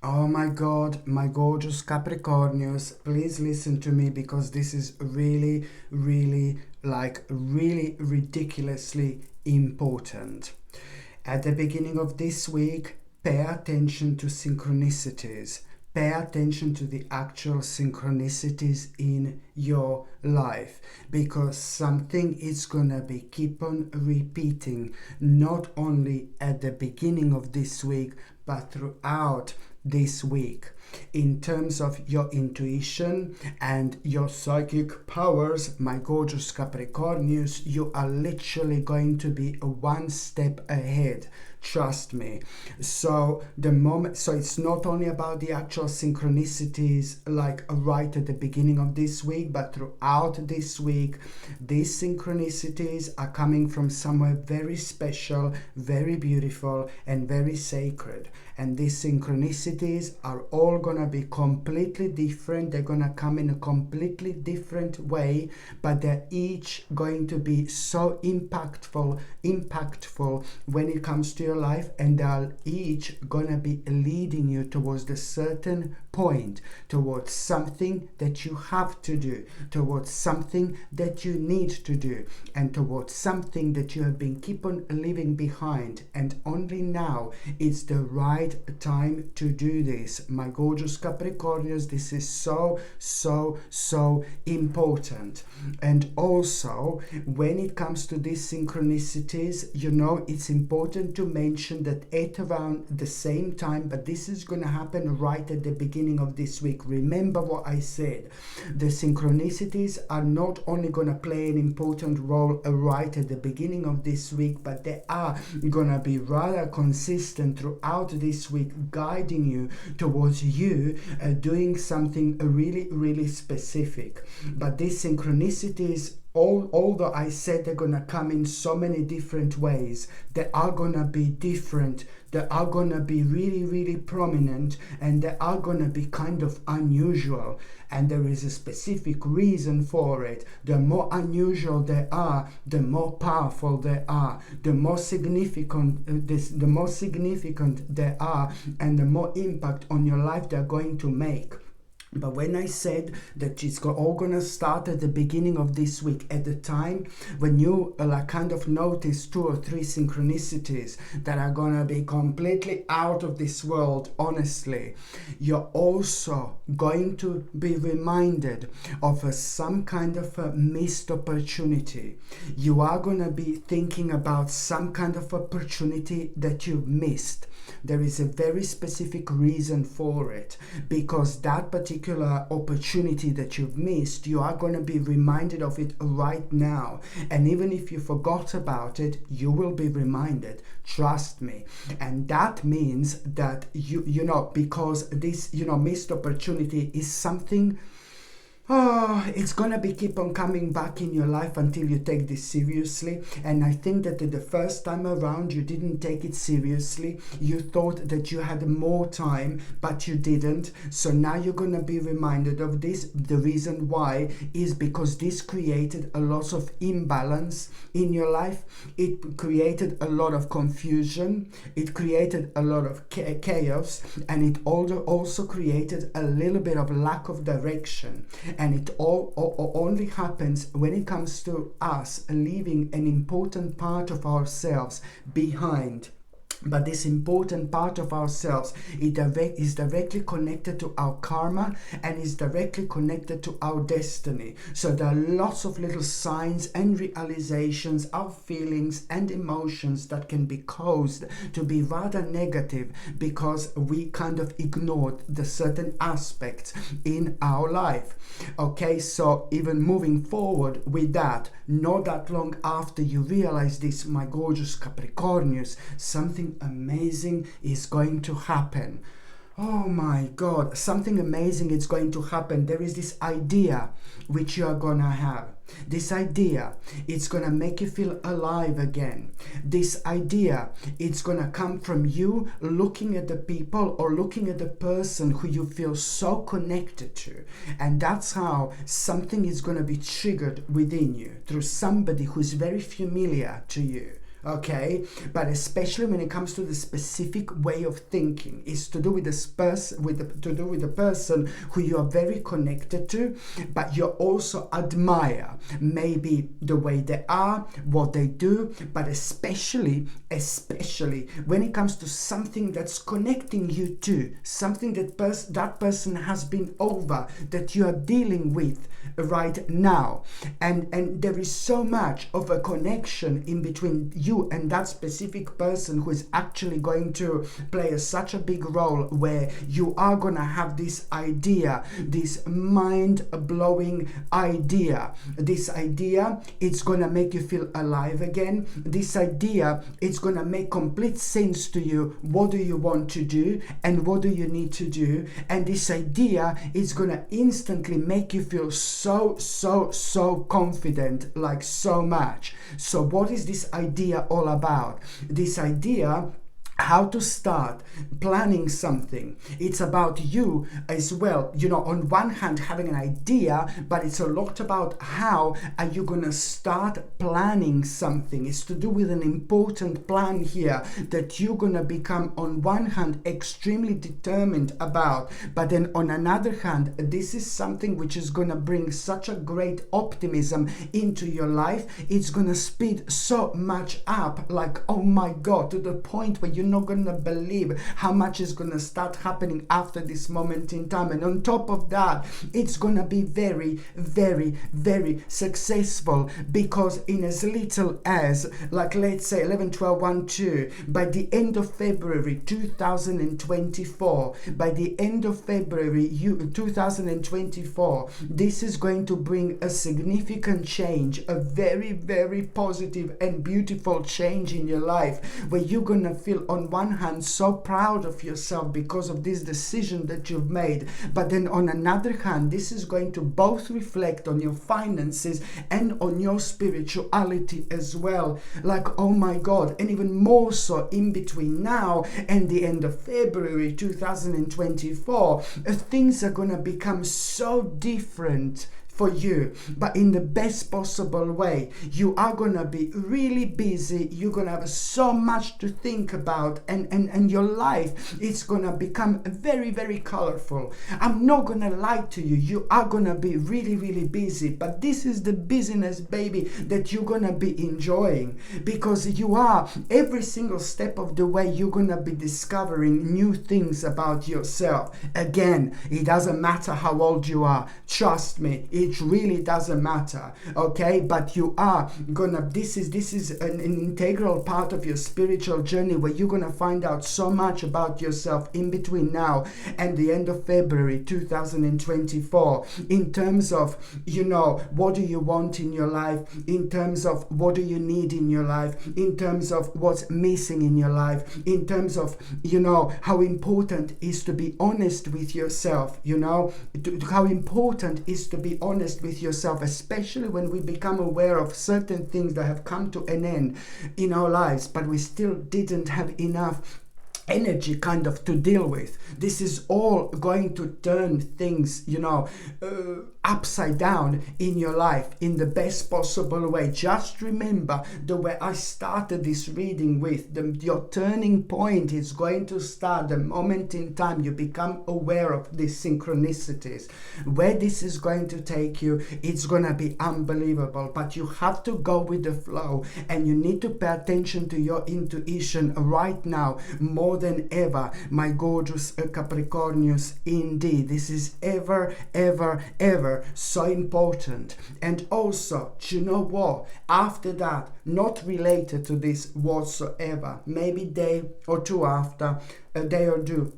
Oh my God, my gorgeous Capricornius, please listen to me because this is really, really ridiculously important. At the beginning of this week, pay attention to synchronicities. Pay attention to the actual synchronicities in your life because something is gonna be keep on repeating, not only at the beginning of this week but throughout this week. In terms of your intuition and your psychic powers, my gorgeous Capricornius, you are literally going to be one step ahead. Trust me. So it's not only about the actual synchronicities like right at the beginning of this week, but throughout this week, these synchronicities are coming from somewhere very special, very beautiful, and very sacred. And these synchronicities are all gonna be completely different. They're gonna come in a completely different way, but they're each going to be so impactful when it comes to your life, and they're each gonna be leading you towards the certain point, towards something that you have to do, towards something that you need to do, and towards something that you have been keep on leaving behind. And only now it's the right time to do this, my gorgeous Capricornius. This is so important. And also, when it comes to these synchronicities, it's important to mention that at around the same time, but this is going to happen right at the beginning of this week. Remember what I said. The synchronicities are not only going to play an important role right at the beginning of this week, but they are going to be rather consistent throughout this week, guiding you towards you doing something really specific. But these synchronicities, although I said they're gonna come in so many different ways, they are gonna be different, they are gonna be really prominent, and they are gonna be kind of unusual. And there is a specific reason for it. The more unusual they are, the more powerful they are, the more significant they are, and the more impact on your life they're going to make. But when I said that it's all gonna start at the beginning of this week, at the time when you kind of notice 2 or 3 synchronicities that are gonna be completely out of this world, honestly, you're also going to be reminded of some kind of a missed opportunity. You are gonna be thinking about some kind of opportunity that you've missed. There is a very specific reason for it, because that particular opportunity that you've missed, you are going to be reminded of it right now. And even if you forgot about it, you will be reminded. Trust me. And that means that because this missed opportunity is something, it's gonna be keep on coming back in your life until you take this seriously. And I think that the first time around you didn't take it seriously. You thought that you had more time, but you didn't. So now you're gonna be reminded of this. The reason why is because this created a lot of imbalance in your life. It created a lot of confusion. It created a lot of chaos, and it also created a little bit of lack of direction. And it all only happens when it comes to us leaving an important part of ourselves behind. But this important part of ourselves is directly connected to our karma and is directly connected to our destiny. So there are lots of little signs and realizations, our feelings and emotions that can be caused to be rather negative because we kind of ignored the certain aspects in our life. Okay, so even moving forward with that, not that long after you realize this, my gorgeous Capricornius, something amazing is going to happen. Oh my God, something amazing is going to happen. There is this idea which you are gonna have. This idea, it's gonna make you feel alive again. This idea, it's gonna come from you looking at the people or looking at the person who you feel so connected to. And that's how something is gonna be triggered within you through somebody who's very familiar to you. okay? But especially when it comes to the specific way of thinking, it's to do with this person, to do with the person who you are very connected to, but you also admire maybe the way they are, what they do, but especially when it comes to something that's connecting you to something that that person has been over, that you are dealing with right now, and there is so much of a connection in between you and that specific person who is actually going to play such a big role, where you are gonna have this idea, this mind-blowing idea. This idea, it's gonna make you feel alive again. This idea, it's gonna make complete sense to you. What do you want to do and what do you need to do? And this idea is gonna instantly make you feel so confident, like so much. So what is this idea all about? This idea, how to start planning something. It's about you as well. You know, on one hand having an idea, but it's a lot about how are you gonna start planning something. It's to do with an important plan here that you're gonna become, on one hand, extremely determined about, but then on another hand, this is something which is gonna bring such a great optimism into your life. It's gonna speed so much up, like, oh my God, to the point where you're not gonna believe how much is gonna start happening after this moment in time. And on top of that, it's gonna be very successful, because in as little as, like, let's say 11 12 1 2, by the end of February 2024, by the end of February 2024, this is going to bring a significant change, a very positive and beautiful change in your life, where you're gonna feel on one hand so proud of yourself because of this decision that you've made, but then on another hand, this is going to both reflect on your finances and on your spirituality as well. Like, oh my God, and even more so in between now and the end of February 2024, things are gonna become so different for you, but in the best possible way. You are gonna be really busy, you're gonna have so much to think about, and your life is gonna become very colorful. I'm not gonna lie to you, you are gonna be really busy, but this is the busyness, baby, that you're gonna be enjoying, because you are, every single step of the way, you're gonna be discovering new things about yourself. Again, it doesn't matter how old you are, trust me, it really doesn't matter, okay? But you are gonna, this is an integral part of your spiritual journey, where you're gonna find out so much about yourself in between now and the end of February 2024, in terms of, you know, what do you want in your life, in terms of what do you need in your life, in terms of what's missing in your life, in terms of, you know, how important is to be honest with yourself, you know, how important is to be honest with yourself, especially when we become aware of certain things that have come to an end in our lives, but we still didn't have enough energy kind of to deal with. This is all going to turn things, you know, upside down in your life in the best possible way. Just remember the way I started this reading with, your turning point is going to start the moment in time you become aware of these synchronicities. Where this is going to take you, it's gonna be unbelievable, but you have to go with the flow, and you need to pay attention to your intuition right now more than ever, my gorgeous Capricornius. Indeed, this is ever so important. And also, do you know what? After that, not related to this whatsoever, maybe day or two after, day or do,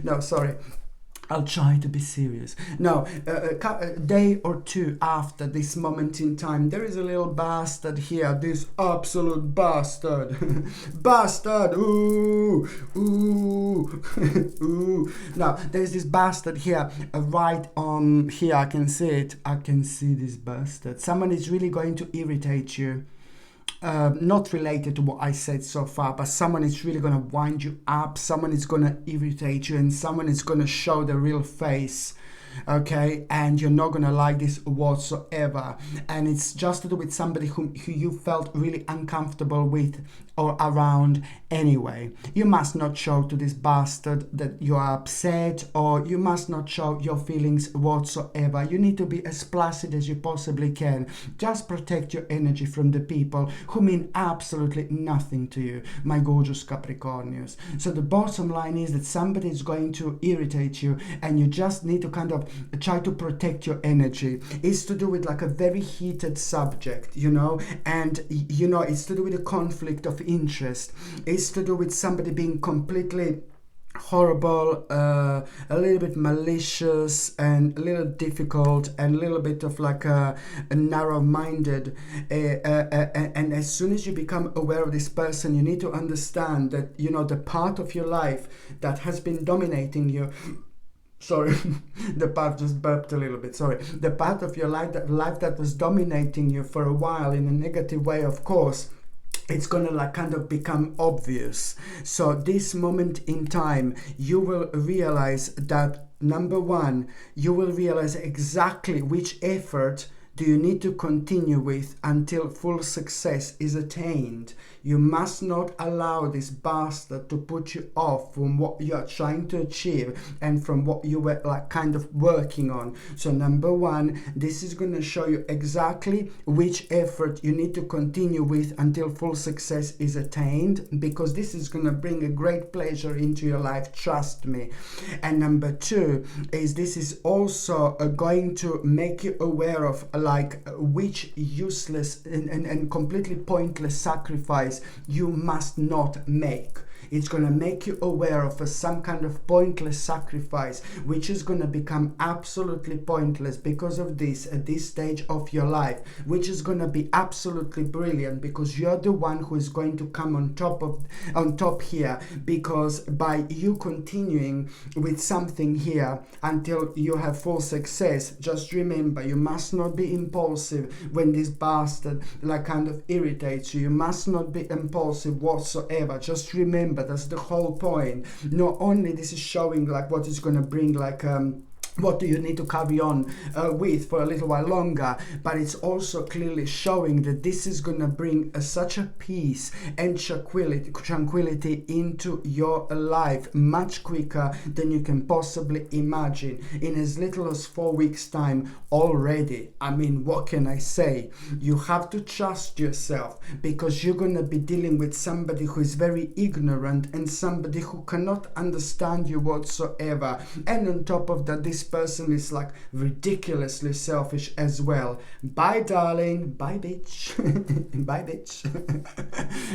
no, sorry, I'll try to be serious. No, a day or two after this moment in time, there is a little bastard here, this absolute bastard. Bastard, ooh. Now, there's this bastard here, right on here, I can see it. I can see this bastard. Someone is really going to irritate you. Not related to what I said so far, but someone is really going to wind you up, someone is going to irritate you, and someone is going to show the real face okay, and you're not gonna like this whatsoever, and it's just to do with somebody who you felt really uncomfortable with or around anyway. You must not show to this bastard that you are upset, or you must not show your feelings whatsoever. You need to be as placid as you possibly can. Just protect your energy from the people who mean absolutely nothing to you, my gorgeous Capricornius. So the bottom line is that somebody is going to irritate you, and you just need to kind of try to protect your energy. It's to do with like a very heated subject, you know, and you know, it's to do with a conflict of interest. It's to do with somebody being completely horrible, a little bit malicious, and a little difficult, and a little bit of like a narrow-minded, and as soon as you become aware of this person, you need to understand that, you know, the part of your life that has been dominating you, sorry, the part just burped a little bit, sorry, the part of your life that was dominating you for a while in a negative way, of course, it's gonna like kind of become obvious. So this moment in time, you will realize that, number one, you will realize exactly which effort do you need to continue with until full success is attained. You must not allow this bastard to put you off from what you are trying to achieve and from what you were like kind of working on. So number one, this is going to show you exactly which effort you need to continue with until full success is attained, because this is going to bring a great pleasure into your life, trust me. And number two is this is also going to make you aware of like which useless and completely pointless sacrifice you must not make. It's going to make you aware of some kind of pointless sacrifice, which is going to become absolutely pointless because of this at this stage of your life, which is going to be absolutely brilliant because you're the one who is going to come on top here, because by you continuing with something here until you have full success, just remember, you must not be impulsive when this bastard like kind of irritates you. You must not be impulsive whatsoever. Just remember, that's the whole point. Not only this is showing like what is going to bring like what do you need to carry on with for a little while longer, but it's also clearly showing that this is going to bring such a peace and tranquility into your life much quicker than you can possibly imagine in as little as 4 weeks time already. I mean, what can I say? You have to trust yourself, because you're going to be dealing with somebody who is very ignorant and somebody who cannot understand you whatsoever, and on top of that, this person is like ridiculously selfish as well. Bye darling, bye bitch. Bye bitch.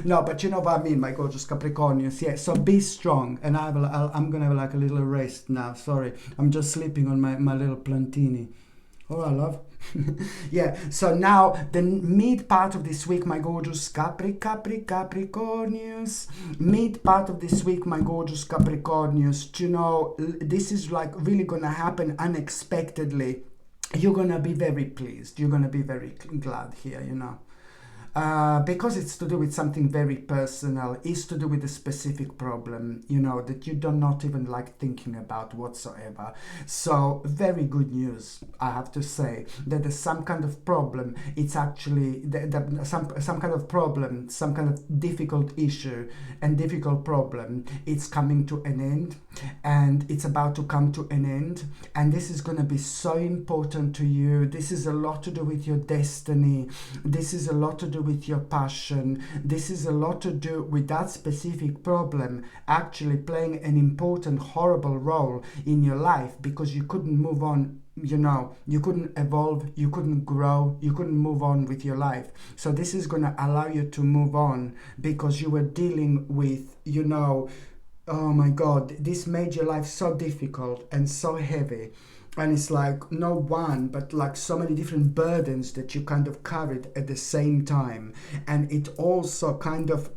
No, but you know what I mean, my gorgeous Capricornius. Yeah, so be strong, and I'm gonna have like a little rest now. Sorry, I'm just sleeping on my little plantini. All right, love. Yeah, so now the mid part of this week, my gorgeous Capricornius. Mid part of this week, my gorgeous Capricornius. You know, this is like really gonna happen unexpectedly. You're gonna be very pleased. You're gonna be very glad here, you know. Because it's to do with something very personal. It's to do with a specific problem, you know, that you do not even like thinking about whatsoever. So very good news, I have to say, that there's some kind of problem. It's actually some kind of problem, some kind of difficult issue and difficult problem. It's coming to an end, and it's about to come to an end. And this is going to be so important to you. This is a lot to do with your destiny. This is a lot to do with your passion. This is a lot to do with that specific problem actually playing an important, horrible role in your life, because you couldn't move on, you know, you couldn't evolve, you couldn't grow, you couldn't move on with your life. So this is going to allow you to move on, because you were dealing with, you know, oh my God, this made your life so difficult and so heavy. And it's like no one, but like so many different burdens that you kind of carried at the same time. And it also kind of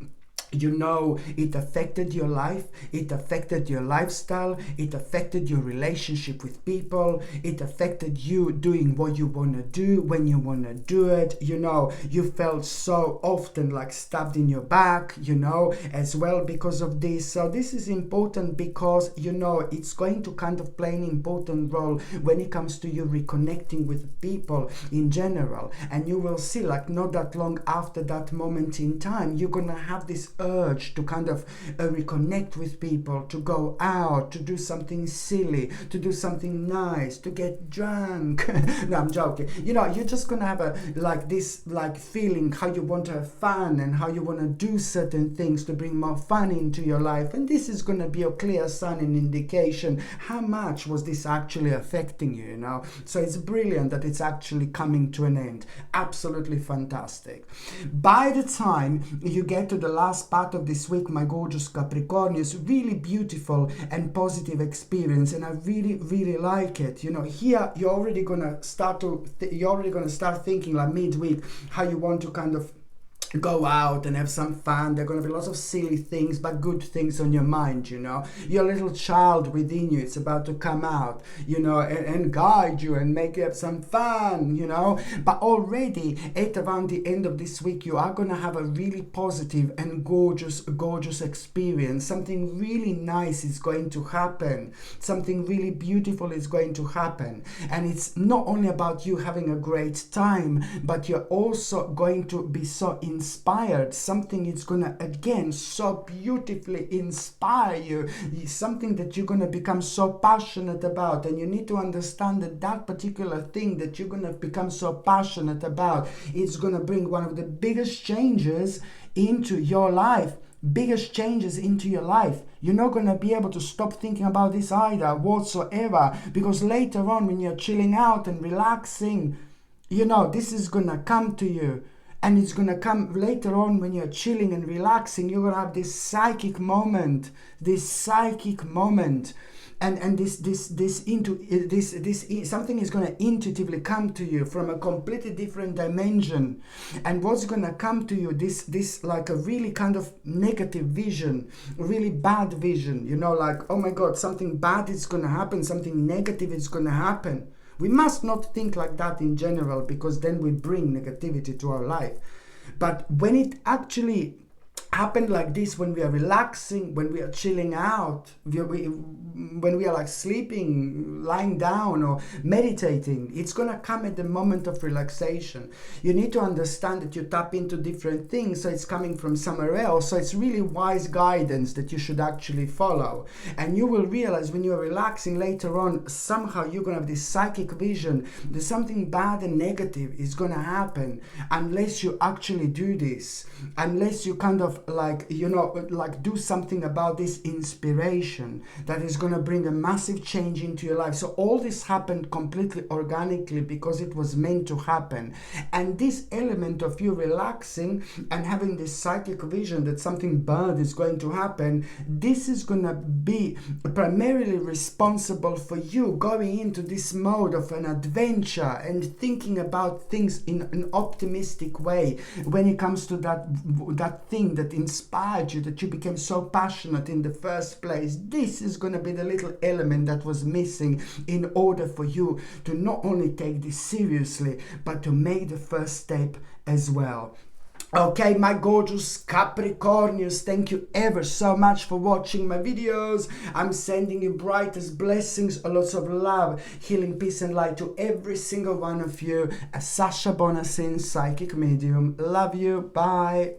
You know, it affected your life, it affected your lifestyle, it affected your relationship with people, it affected you doing what you want to do when you want to do it. You know, you felt so often like stabbed in your back, you know, as well because of this. So this is important because, you know, it's going to kind of play an important role when it comes to you reconnecting with people in general. And you will see, like, not that long after that moment in time, you're gonna have this urge to kind of reconnect with people, to go out, to do something silly, to do something nice, to get drunk. No, I'm joking. You know, you're just gonna have a like this like feeling how you want to have fun and how you want to do certain things to bring more fun into your life. And this is gonna be a clear sign and indication how much was this actually affecting you, you know. So it's brilliant that it's actually coming to an end. Absolutely fantastic. By the time you get to the last part of this week, my gorgeous Capricornius, really beautiful and positive experience, and I really like it. You know, here you're already gonna start thinking like midweek how you want to kind of go out and have some fun. There are going to be lots of silly things, but good things on your mind, you know. Your little child within you, it's about to come out, you know, and guide you and make you have some fun, you know. But already at around the end of this week, you are going to have a really positive and gorgeous experience. Something really nice is going to happen. Something really beautiful is going to happen. And it's not only about you having a great time, but you're also going to be so inspired. Something is gonna again so beautifully inspire you, something that you're gonna become so passionate about. And you need to understand that that particular thing that you're gonna become so passionate about is gonna bring one of the biggest changes into your life. You're not going to be able to stop thinking about this either whatsoever, because later on when you're chilling out and relaxing, you know, this is going to come to you. And it's going to come later on when you're chilling and relaxing. You're going to have this psychic moment. And something is going to intuitively come to you from a completely different dimension. And what's going to come to you, this like a really kind of negative vision, really bad vision, you know, like, oh my God, something bad is going to happen, something negative is going to happen. We must not think like that in general, because then we bring negativity to our life. But when it actually happened like this, when we are relaxing, when we are chilling out, when we are like sleeping, lying down or meditating, it's going to come at the moment of relaxation. You need to understand that you tap into different things, so it's coming from somewhere else. So it's really wise guidance that you should actually follow. And you will realize when you're relaxing later on, somehow you're going to have this psychic vision that something bad and negative is going to happen, unless you actually do this, unless you kind of like, you know, like do something about this inspiration that is going to bring a massive change into your life. So all this happened completely organically because it was meant to happen. And this element of you relaxing and having this psychic vision that something bad is going to happen, this is going to be primarily responsible for you going into this mode of an adventure and thinking about things in an optimistic way when it comes to that thing that inspired you, that you became so passionate in the first place. This is going to be the little element that was missing in order for you to not only take this seriously, but to make the first step as well. Okay, my gorgeous Capricornius, thank you ever so much for watching my videos. I'm sending you brightest blessings, lots of love, healing, peace and light to every single one of you. Sasha Bonasin, psychic medium. Love you. Bye.